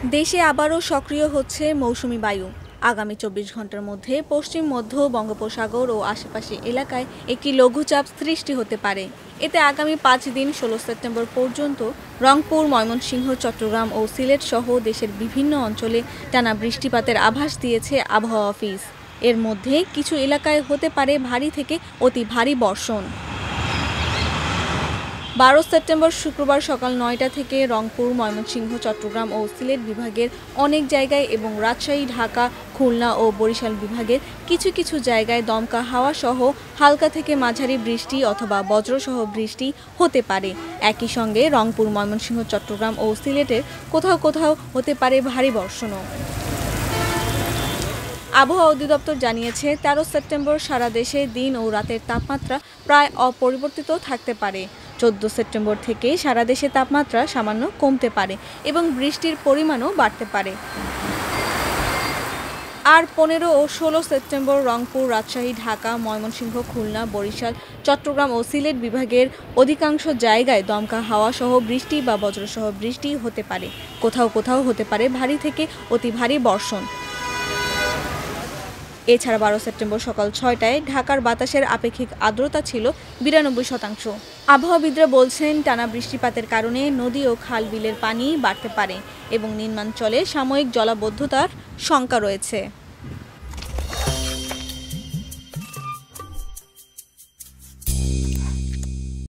দেশে আবারও সক্রিয় হচ্ছে মৌসুমি বায়ু। আগামী ২৪ ঘন্টার মধ্যে পশ্চিম মধ্য বঙ্গোপসাগর ও আশেপাশে এলাকায় একটি লঘুচাপ সৃষ্টি হতে পারে। এতে আগামী ৫ দিন ১৬ সেপ্টেম্বর পর্যন্ত রংপুর, ময়মনসিংহ, চট্টগ্রাম ও সিলেট সহ দেশের বিভিন্ন অঞ্চলে টানা বৃষ্টিপাতের আভাস দিয়েছে আবহাওয়া অফিস। এর মধ্যে কিছু এলাকায় হতে পারে ভারী থেকে অতি ভারী বর্ষণ। ১২ সেপ্টেম্বর শুক্রবার সকাল ৯টা থেকে রংপুর, ময়মনসিংহ, চট্টগ্রাম ও সিলেট বিভাগের অনেক জায়গায় এবং রাজশাহী, ঢাকা, খুলনা ও বরিশাল বিভাগের কিছু কিছু জায়গায় দমকা হাওয়া সহ হালকা থেকে মাঝারি বৃষ্টি অথবা বজ্রসহ বৃষ্টি হতে পারে। একই সঙ্গে রংপুর, ময়মনসিংহ, চট্টগ্রাম ও সিলেটের কোথাও কোথাও হতে পারে ভারী বর্ষণও। আবহাওয়া অধিদপ্তর জানিয়েছে ১৩ সেপ্টেম্বর সারা দেশে দিন ও রাতের তাপমাত্রা প্রায় অপরিবর্তিত থাকতে পারে। ১৪ সেপ্টেম্বর থেকে সারা দেশে তাপমাত্রা সামান্য কমতে পারে এবং বৃষ্টির পরিমাণও বাড়তে পারে। আর ১৫ ও ১৬ সেপ্টেম্বর রংপুর, রাজশাহী, ঢাকা, ময়মনসিংহ, খুলনা, বরিশাল, চট্টগ্রাম ও সিলেট বিভাগের অধিকাংশ জায়গায় দমকা হাওয়া সহ বৃষ্টি বা বজ্রসহ বৃষ্টি হতে পারে। কোথাও কোথাও হতে পারে ভারী থেকে অতি ভারী বর্ষণ। এছাড়া ১২ সেপ্টেম্বর সকাল ৬টায় ঢাকার বাতাসের আপেক্ষিক আর্দ্রতা ছিল ৯২%। আবহাওয়াবিদরা বলছেন, টানা বৃষ্টিপাতের কারণে নদী ও খাল বিলের পানি বাড়তে পারে এবং নিম্নাঞ্চলে সাময়িক জলাবদ্ধতার শঙ্কা রয়েছে।